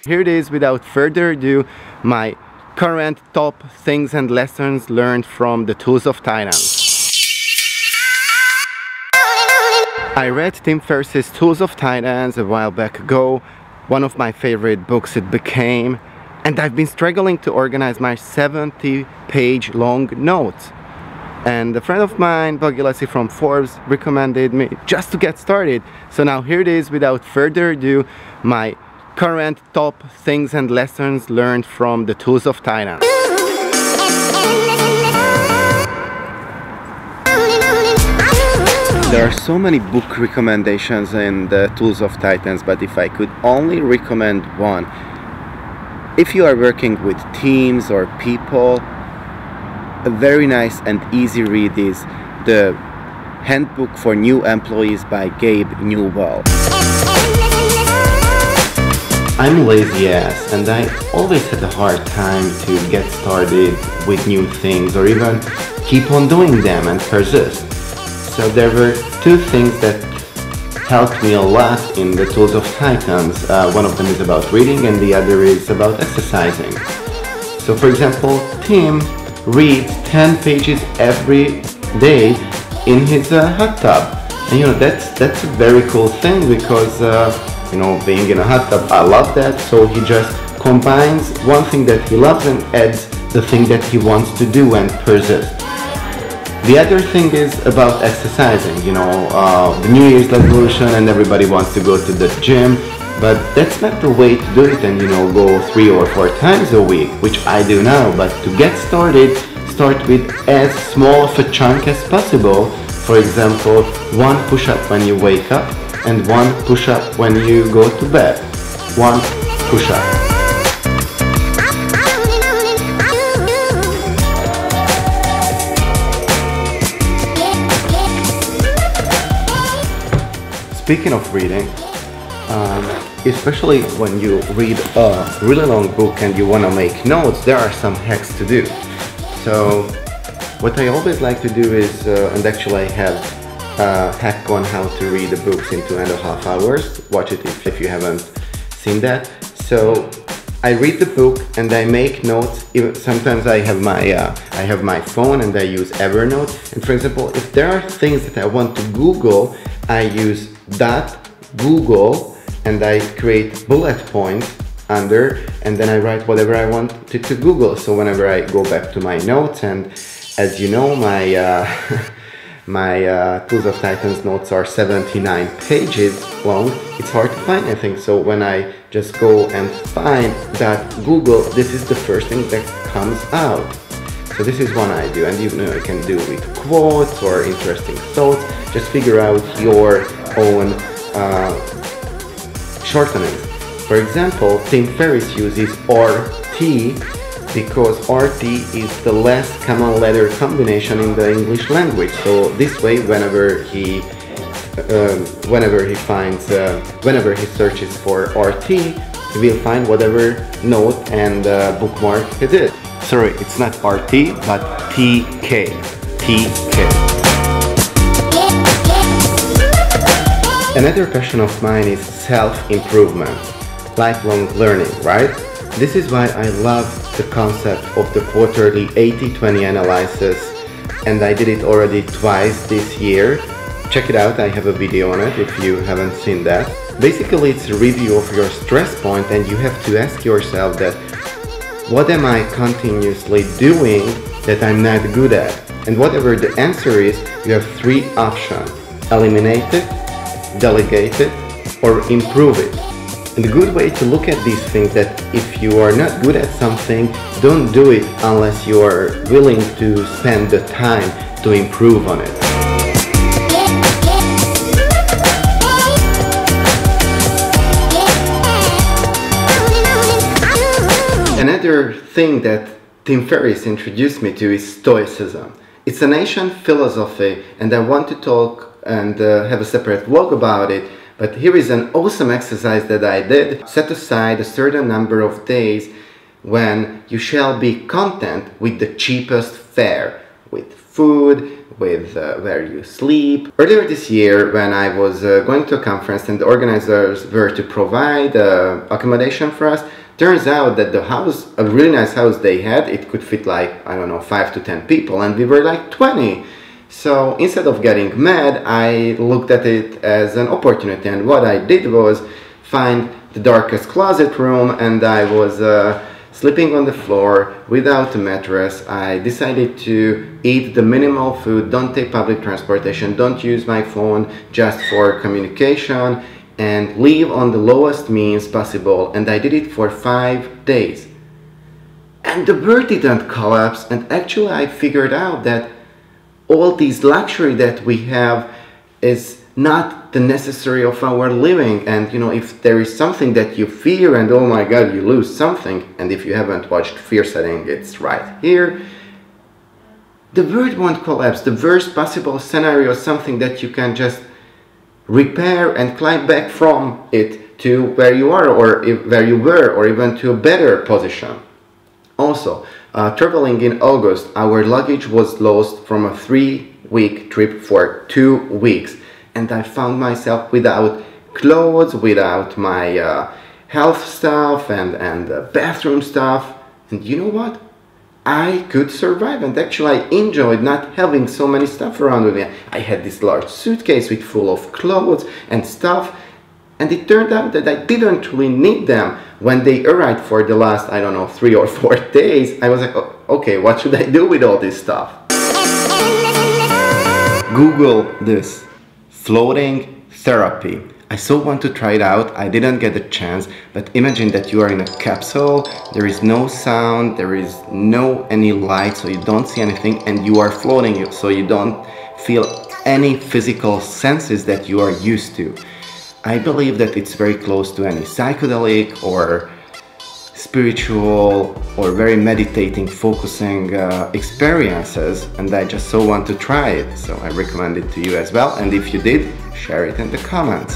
Here it is, without further ado, my current top things and lessons learned from the Tools of Titans. I read Tim Ferriss's Tools of Titans a while back ago, one of my favorite books it became, and I've been struggling to organize my 70-page long notes. And a friend of mine, Bogilasi from Forbes, recommended me just to get started. So now here it is, without further ado, my current top things and lessons learned from the Tools of Titans. There are so many book recommendations in the Tools of Titans, but if I could only recommend one, if you are working with teams or people, a very nice and easy read is the Handbook for New Employees by Gabe Newell. I'm lazy ass, and I always had a hard time to get started with new things or even keep on doing them and persist. So there were two things that helped me a lot in the Tools of Titans. One of them is about reading and the other is about exercising. So for example, Tim reads 10 pages every day in his hot tub. And that's a very cool thing because being in a hot tub, I love that. So he just combines one thing that he loves and adds the thing that he wants to do and persists. The other thing is about exercising, the New Year's resolution and everybody wants to go to the gym, but that's not the way to do it and go 3 or 4 times a week, which I do now. But to get started, start with as small of a chunk as possible. For example, 1 push-up when you wake up and 1 push-up when you go to bed. 1 push-up. Speaking of reading, especially when you read a really long book and you want to make notes, there are some hacks to do. So what I always like to do is, and actually I have a hack on how to read the books in 2.5 hours. Watch it if you haven't seen that. So I read the book and I make notes. Sometimes I have my phone and I use Evernote. And for example, if there are things that I want to Google, I use .google and I create bullet points under, and then I write whatever I want to Google. So whenever I go back to my notes, and as you know, my Tools of Titans notes are 79 pages long, it's hard to find anything. So when I just go and find .google, this is the first thing that comes out. So this is one I do, and you can do with quotes or interesting thoughts. Just figure out your own shortenings. For example, Tim Ferriss uses RT because RT is the less common letter combination in the English language. So this way, whenever he searches for RT, he will find whatever note and bookmark he did. Sorry, it's not RT, but TK. Another passion of mine is self-improvement, lifelong learning, right? This is why I love the concept of the quarterly 80-20 analysis, and I did it already twice this year. Check it out, I have a video on it if you haven't seen that. Basically, it's a review of your stress point, and you have to ask yourself that, what am I continuously doing that I'm not good at? And whatever the answer is, you have 3 options: eliminate it, delegate it, or improve it. And the good way to look at these things that if you are not good at something, don't do it unless you are willing to spend the time to improve on it. Another thing that Tim Ferriss introduced me to is Stoicism. It's an ancient philosophy, and I want to talk and have a separate vlog about it, but here is an awesome exercise that I did. Set aside a certain number of days when you shall be content with the cheapest fare, with food, with where you sleep. Earlier this year, when I was going to a conference and the organizers were to provide accommodation for us, turns out that the house, a really nice house they had, it could fit like, I don't know, 5 to 10 people, and we were like 20. So instead of getting mad, I looked at it as an opportunity, and what I did was find the darkest closet room, and I was sleeping on the floor without a mattress. I decided to eat the minimal food, don't take public transportation, don't use my phone just for communication, and live on the lowest means possible. And I did it for 5 days. And the world didn't collapse, and actually I figured out that all this luxury that we have is not the necessary of our living. And you know, if there is something that you fear and oh my god, you lose something, and if you haven't watched Fear Setting, it's right here, the world won't collapse. The worst possible scenario is something that you can just repair and climb back from it to where you are, or where you were, or even to a better position. Also, traveling in August, our luggage was lost from a 3-week trip for 2 weeks. And I found myself without clothes, without my health stuff and bathroom stuff. And you know what? I could survive, and actually I enjoyed not having so many stuff around with me. I had this large suitcase with full of clothes and stuff, and it turned out that I didn't really need them. When they arrived for the last, I don't know, 3 or 4 days, I was like, oh, okay, what should I do with all this stuff? Google this. Floating therapy. I so want to try it out. I didn't get a chance, but imagine that you are in a capsule. There is no sound, there is no any light, so you don't see anything, and you are floating, so you don't feel any physical senses that you are used to. I believe that it's very close to any psychedelic or spiritual or very meditating, focusing experiences, and I just so want to try it, so I recommend it to you as well. And if you did, share it in the comments.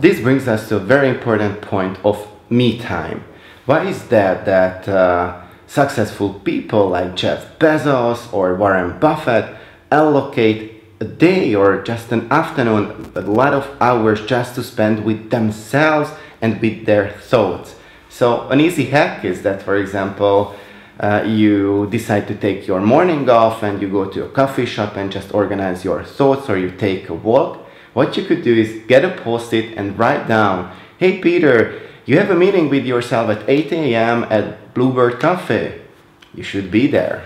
This brings us to a very important point of me time. Why is that successful people like Jeff Bezos or Warren Buffett allocate a day or just an afternoon, a lot of hours just to spend with themselves and with their thoughts? So an easy hack is that, for example, you decide to take your morning off and you go to a coffee shop and just organize your thoughts, or you take a walk. What you could do is get a post-it and write down, hey Peter, you have a meeting with yourself at 8 a.m. at Bluebird Cafe. You should be there.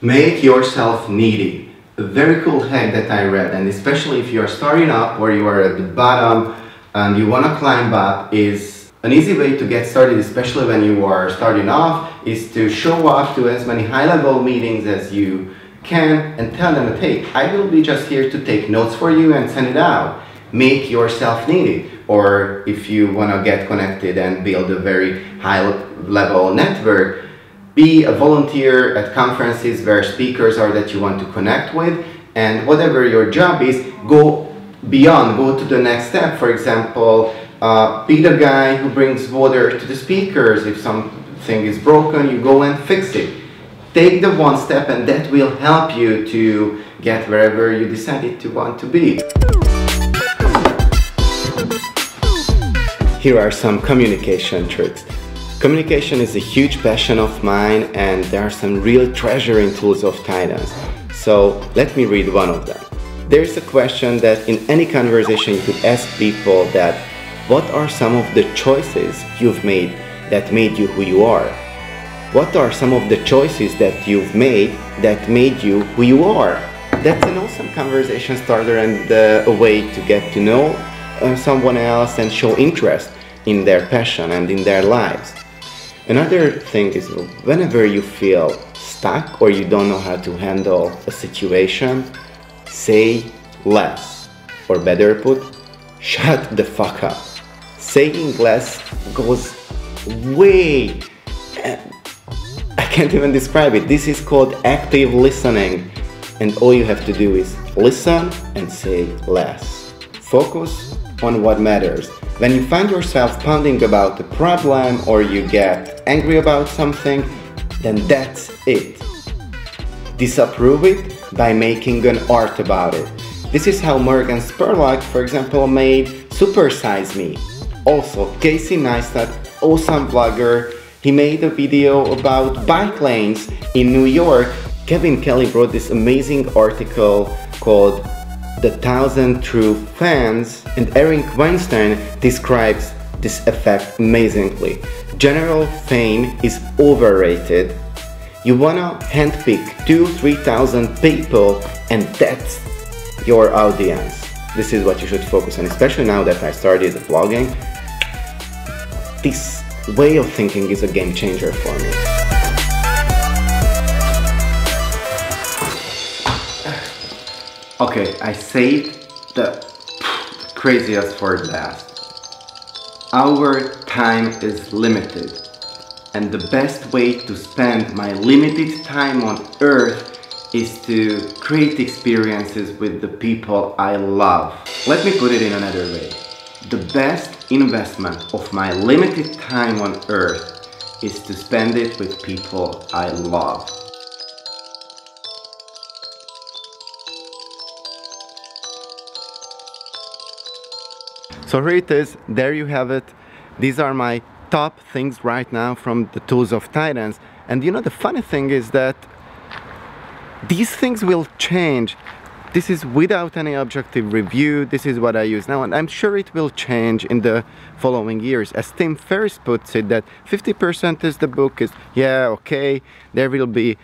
Make yourself needy. A very cool hack that I read, and especially if you are starting up or you are at the bottom and you want to climb up, is an easy way to get started, especially when you are starting off, is to show up to as many high-level meetings as you can and tell them that, hey, I will be just here to take notes for you and send it out. Make yourself needy. Or if you want to get connected and build a very high-level network, be a volunteer at conferences where speakers are that you want to connect with, and whatever your job is, go beyond, go to the next step. For example, be the guy who brings water to the speakers. If something is broken, you go and fix it. Take the one step, and that will help you to get wherever you decided to want to be. Here are some communication tricks. Communication is a huge passion of mine, and there are some real treasuring tools of TITANS. So let me read one of them. There's a question that in any conversation you could ask people that, what are some of the choices you've made that made you who you are? What are some of the choices that you've made that made you who you are? That's an awesome conversation starter and a way to get to know someone else and show interest in their passion and in their lives. Another thing is, whenever you feel stuck or you don't know how to handle a situation, say less. Or better put, shut the fuck up. Saying less goes way... I can't even describe it. This is called active listening. And all you have to do is listen and say less. Focus on what matters. When you find yourself pounding about a problem or you get angry about something, then that's it. Disapprove it by making an art about it. This is how Morgan Spurlock, for example, made Super Size Me. Also, Casey Neistat, awesome vlogger, he made a video about bike lanes in New York. Kevin Kelly wrote this amazing article called The 1,000 True Fans, and Eric Weinstein describes this effect amazingly. General fame is overrated. You wanna handpick 2,000–3,000 people, and that's your audience. This is what you should focus on, especially now that I started vlogging. This way of thinking is a game changer for me. Okay, I saved the craziest for last. Our time is limited, and the best way to spend my limited time on Earth is to create experiences with the people I love. Let me put it in another way. The best investment of my limited time on Earth is to spend it with people I love. So here it is, there you have it. These are my top things right now from the tools of Titans. And you know, the funny thing is that these things will change. This is without any objective review. This is what I use now, and I'm sure it will change in the following years. As Tim Ferriss puts it, that 50% is the book is, yeah, okay. There will be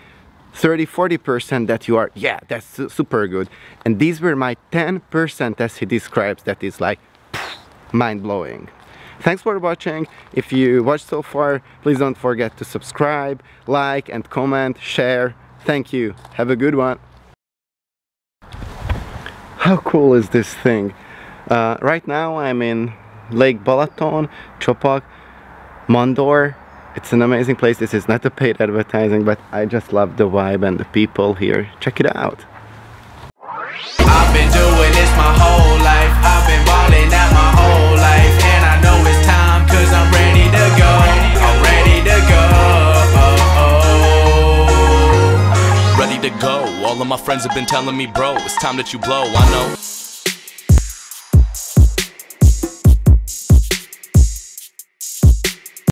30–40% that you are, yeah, that's super good. And these were my 10% as he describes, that is like mind-blowing. Thanks for watching. If you watched so far, please don't forget to subscribe, like and comment, share. Thank you. Have a good one. How cool is this thing? Right now I'm in Lake Balaton, Chopak, Mandor. It's an amazing place. This is not a paid advertising, but I just love the vibe and the people here. Check it out. I've been doing this my whole life. I've been balling out my whole life, and I know it's time, 'cause I'm ready to go. I'm ready to go. Ready to go. All of my friends have been telling me, bro, it's time that you blow. I know.